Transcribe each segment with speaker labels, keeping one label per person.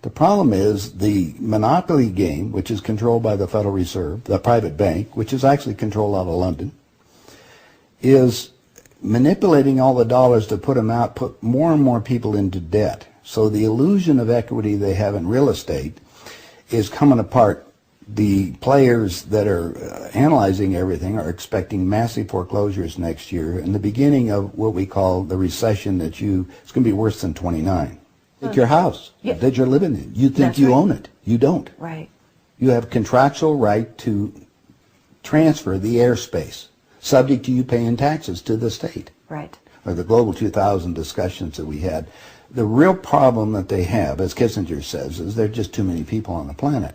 Speaker 1: The problem is the monopoly game, which is controlled by the Federal Reserve, the private bank, which is actually controlled out of London, is manipulating all the dollars to put them out, put more and more people into debt. So the illusion of equity they have in real estate is coming apart. The players that are analyzing everything are expecting massive foreclosures next year and the beginning of what we call the recession it's going to be worse than 29. It's your house that you're living in. You think you own it. You don't.
Speaker 2: Right.
Speaker 1: You have contractual right to transfer the airspace, subject to you paying taxes to the state.
Speaker 2: Right.
Speaker 1: Or the Global 2000 discussions that we had. The real problem that they have, as Kissinger says, is there are just too many people on the planet.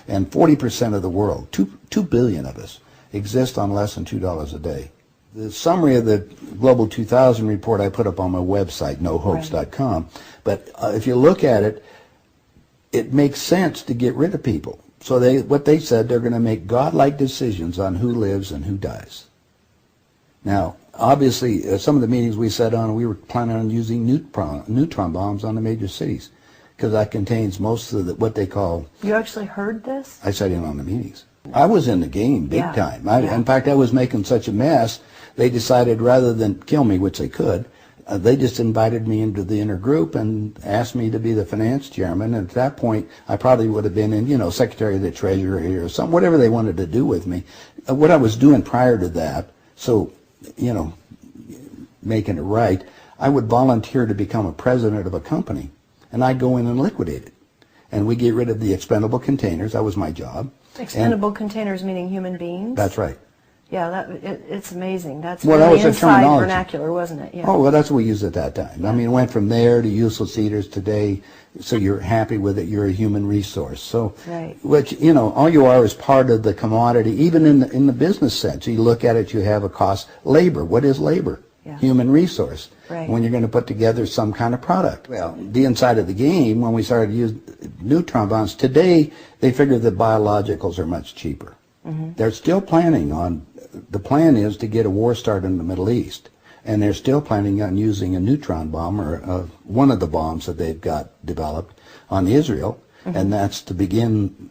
Speaker 1: And 40% of the world, 2 billion of us, exist on less than $2 a day. The summary of the Global 2000 report I put up on my website, nohoax.com, right. But if you look at it, it makes sense to get rid of people. So what they said, they're going to make godlike decisions on who lives and who dies. Now, obviously, some of the meetings we sat on, we were planning on using neutron bombs on the major cities, because that contains most of what they call...
Speaker 2: You actually heard this?
Speaker 1: I sat in on the meetings. I was in the game big time. In fact, I was making such a mess, they decided rather than kill me, which they could, they just invited me into the inner group and asked me to be the finance chairman. And at that point, I probably would have been in, Secretary of the Treasury or something, whatever they wanted to do with me. What I was doing prior to that, so, making it right, I would volunteer to become a president of a company. And I'd go in and liquidate it. And we get rid of the expendable containers. That was my job.
Speaker 2: Expendable containers meaning human beings?
Speaker 1: That's right.
Speaker 2: Yeah, it's amazing. That's
Speaker 1: well,
Speaker 2: really
Speaker 1: that was
Speaker 2: inside vernacular, wasn't it? Yeah.
Speaker 1: Oh, well, that's what we used at that time. Yeah. I mean, it went from there to useless eaters today, so you're happy with it, you're a human resource. So,
Speaker 2: right.
Speaker 1: Which, all you are is part of the commodity, even in the business sense. You look at it, you have a cost. Labor, what is labor?
Speaker 2: Yeah.
Speaker 1: Human resource.
Speaker 2: Right.
Speaker 1: When you're going to put together some kind of product. Well, the inside of the game, when we started to use neutron bombs, today they figure that biologicals are much cheaper. Mm-hmm. They're still planning on, the plan is to get a war started in the Middle East. And they're still planning on using a neutron bomb, or one of the bombs that they've got developed on Israel. Mm-hmm. And that's to begin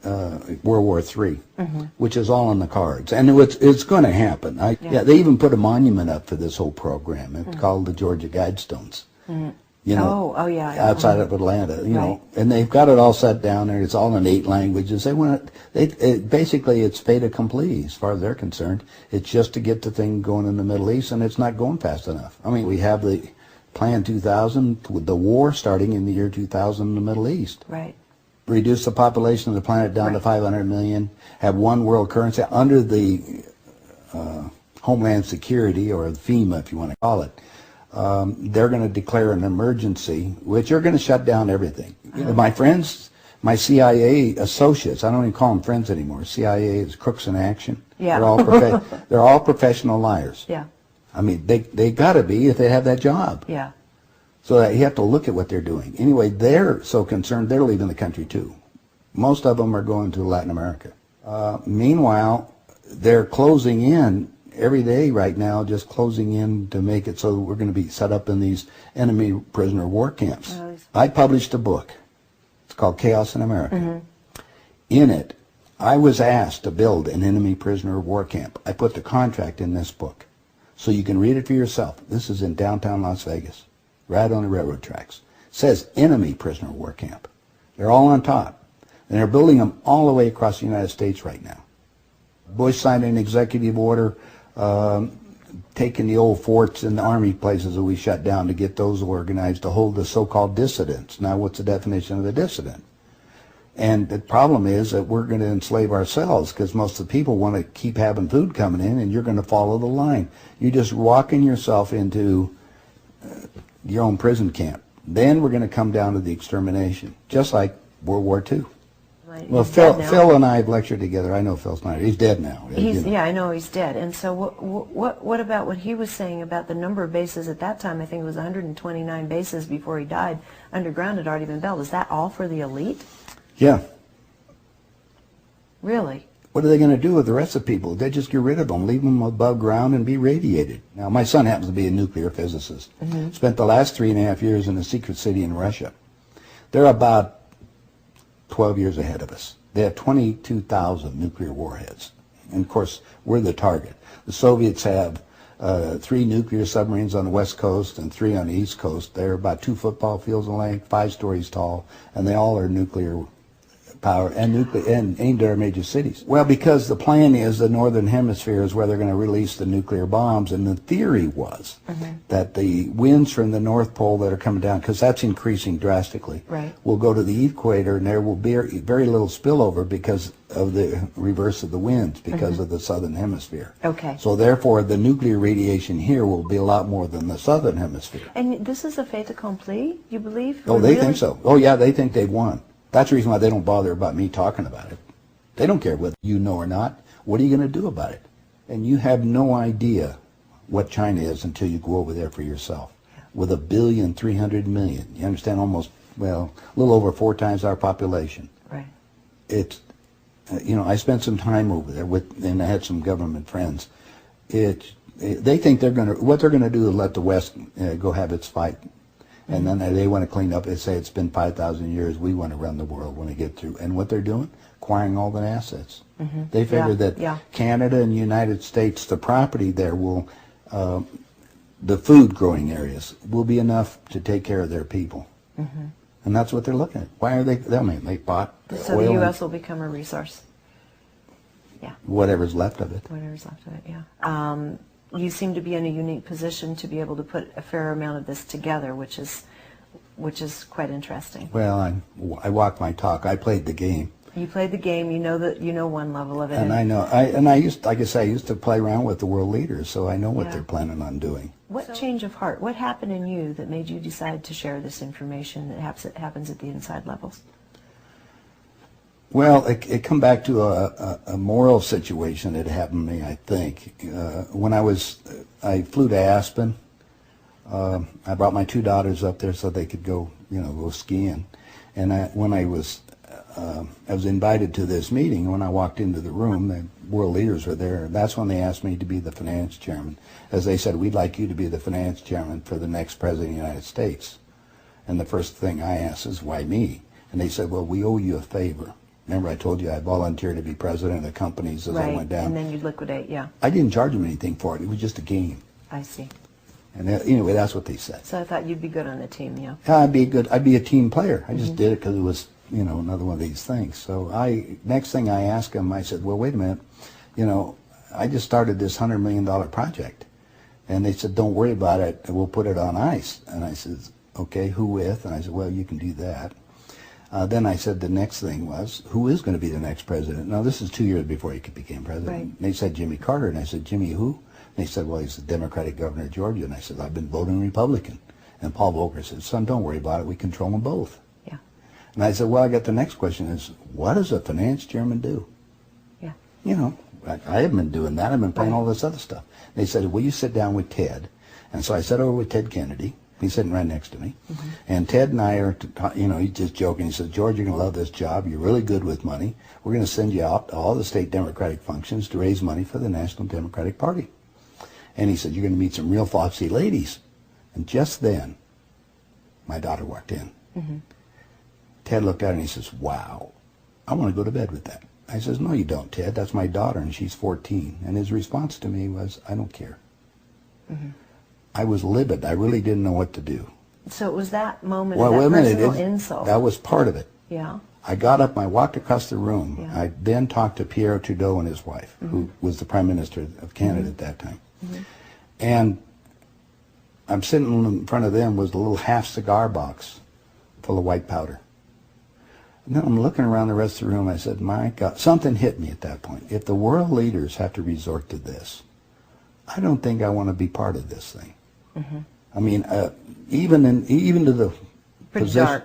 Speaker 1: World War III, mm-hmm. which is all on the cards. And it's going to happen. They even put a monument up for this whole program. It's mm-hmm. called the Georgia Guidestones. Mm-hmm. Outside of Atlanta,
Speaker 2: right.
Speaker 1: And they've got it all set down there. It's all in 8 languages. Basically, it's fait accompli as far as they're concerned. It's just to get the thing going in the Middle East, and it's not going fast enough. I mean, we have the Plan 2000 with the war starting in the year 2000 in the Middle East.
Speaker 2: Right.
Speaker 1: Reduce the population of the planet down to 500 million, have one world currency under the Homeland Security, or FEMA if you want to call it. They're going to declare an emergency, which are going to shut down everything. My friends, my CIA associates, I don't even call them friends anymore. CIA is crooks in action.
Speaker 2: Yeah.
Speaker 1: They're all professional liars.
Speaker 2: Yeah.
Speaker 1: I mean, they got to be if they have that job.
Speaker 2: Yeah.
Speaker 1: So that you have to look at what they're doing. Anyway, they're so concerned, they're leaving the country too. Most of them are going to Latin America. Meanwhile, they're closing in every day right now, just closing in to make it so we're going to be set up in these enemy prisoner war camps. I published a book. It's called Chaos in America. Mm-hmm. In it, I was asked to build an enemy prisoner war camp. I put the contract in this book. So you can read it for yourself. This is in downtown Las Vegas, right on the railroad tracks. It says enemy prisoner war camp. They're all on top. And they're building them all the way across the United States right now. Bush signed an executive order taking the old forts and the army places that we shut down to get those organized to hold the so-called dissidents. Now, what's the definition of a dissident? And the problem is that we're going to enslave ourselves because most of the people want to keep having food coming in, and you're going to follow the line. You're just walking yourself into your own prison camp. Then we're going to come down to the extermination, just like World War II.
Speaker 2: Right.
Speaker 1: Well, Phil and I have lectured together. I know Phil Snyder. He's dead now.
Speaker 2: Yeah, I know he's dead. And so what about what he was saying about the number of bases at that time? I think it was 129 bases before he died. Underground had already been built. Is that all for the elite?
Speaker 1: Yeah.
Speaker 2: Really?
Speaker 1: What are they going to do with the rest of the people? They just get rid of them, leave them above ground and be radiated. Now, my son happens to be a nuclear physicist. Mm-hmm. Spent the last 3.5 years in a secret city in Russia. They're about 12 years ahead of us. They have 22,000 nuclear warheads. And of course, we're the target. The Soviets have 3 nuclear submarines on the west coast and 3 on the east coast. They're about 2 football fields in length, 5 stories tall, and they all are nuclear power and aimed at our major cities. Well, because the plan is the northern hemisphere is where they're going to release the nuclear bombs, and the theory was that the winds from the North Pole that are coming down, because that's increasing drastically, will go to the equator, and there will be very little spillover because of the reverse of the winds, because of the southern hemisphere.
Speaker 2: Okay.
Speaker 1: So therefore, the nuclear radiation here will be a lot more than the southern hemisphere.
Speaker 2: And this is a fait accompli, you believe?
Speaker 1: Oh, they think so. Oh, yeah, they think they've won. That's the reason why they don't bother about me talking about it. They don't care whether you know or not. What are you going to do about it? And you have no idea what China is until you go over there for yourself. With 1,300,000,000, you understand, almost, well, a little over 4 times our population.
Speaker 2: Right.
Speaker 1: It's, you know, I spent some time over there and I had some government friends. They think what they're going to do is let the West go have its fight. And then they want to clean up. They say it's been 5,000 years. We want to run the world when they get through. And what they're doing? Acquiring all the assets. They figure that Canada and the United States, the property there will, the food growing areas will be enough to take care of their people. And that's what they're looking at. Why are they? I mean, they bought
Speaker 2: so
Speaker 1: oil.
Speaker 2: The U.S. will become a resource. Yeah.
Speaker 1: Whatever's left of it.
Speaker 2: Whatever's left of it. Yeah. You seem to be in a unique position to be able to put a fair amount of this together, which is quite interesting.
Speaker 1: Well, I walk my talk. I played the game.
Speaker 2: You played the game. You know one level of it.
Speaker 1: And I know. I used, like I say, I used to play around with the world leaders, so I know what they're planning on doing.
Speaker 2: What change of heart? What happened in you that made you decide to share this information that happens at the inside levels?
Speaker 1: Well, it come back to a moral situation that happened to me, I think. When I flew to Aspen. I brought my 2 daughters up there so they could go skiing. And when I was invited to this meeting. When I walked into the room, the world leaders were there. That's when they asked me to be the finance chairman. As they said, we'd like you to be the finance chairman for the next president of the United States. And the first thing I asked is, why me? And they said, well, we owe you a favor. Remember, I told you I volunteered to be president of the companies as I went down.
Speaker 2: And then you'd liquidate, yeah.
Speaker 1: I didn't charge them anything for it. It was just a game.
Speaker 2: I see.
Speaker 1: And anyway, that's what they said.
Speaker 2: So I thought you'd be good on the team, yeah.
Speaker 1: I'd be a team player. I just did it because it was, another one of these things. So next thing I asked them, I said, well, wait a minute. I just started this $100 million project. And they said, don't worry about it. We'll put it on ice. And I said, okay, who with? And I said, well, you can do that. Then I said the next thing was, who is going to be the next president? Now, this is 2 years before he became president.
Speaker 2: Right.
Speaker 1: And they said Jimmy Carter. And I said, Jimmy who? And they said, well, he's the Democratic governor of Georgia. And I said, I've been voting Republican. And Paul Volcker said, son, don't worry about it. We control them both.
Speaker 2: Yeah.
Speaker 1: And I said, well, I got the next question is, what does a finance chairman do?
Speaker 2: Yeah.
Speaker 1: I haven't been doing that. I've been playing all this other stuff. And they said, will you sit down with Ted? And so I sat over with Ted Kennedy. He's sitting right next to me. And Ted and I are, he's just joking. He says, George, you're going to love this job. You're really good with money. We're going to send you out to all the state Democratic functions to raise money for the National Democratic Party. And he said, you're going to meet some real foxy ladies. And just then, my daughter walked in. Ted looked at her and he says, wow, I want to go to bed with that. I says, no, you don't, Ted. That's my daughter, and she's 14. And his response to me was, I don't care. I was livid. I really didn't know what to do.
Speaker 2: So it was that moment
Speaker 1: Well,
Speaker 2: of
Speaker 1: wait a
Speaker 2: that
Speaker 1: minute.
Speaker 2: personal insult.
Speaker 1: That was part of it.
Speaker 2: Yeah.
Speaker 1: I got up, I walked across the room.
Speaker 2: Yeah.
Speaker 1: I then talked to Pierre Trudeau and his wife, who was the Prime Minister of Canada at that time. And I'm sitting in front of them was a little half cigar box full of white powder. And then I'm looking around the rest of the room. I said, my God, something hit me at that point. If the world leaders have to resort to this, I don't think I want to be part of this thing. I mean, even to the position,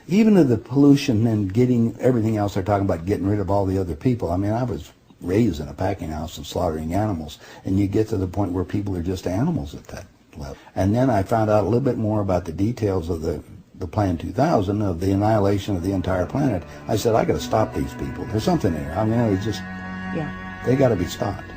Speaker 1: even to the pollution and getting everything else they're talking about, getting rid of all the other people. I mean, I was raised in a packing house and slaughtering animals, and you get to the point where people are just animals at that level. And then I found out a little bit more about the details of the Plan 2000, of the annihilation of the entire planet. I said, I got to stop these people. There's something there. I mean, it's just, they got to be stopped.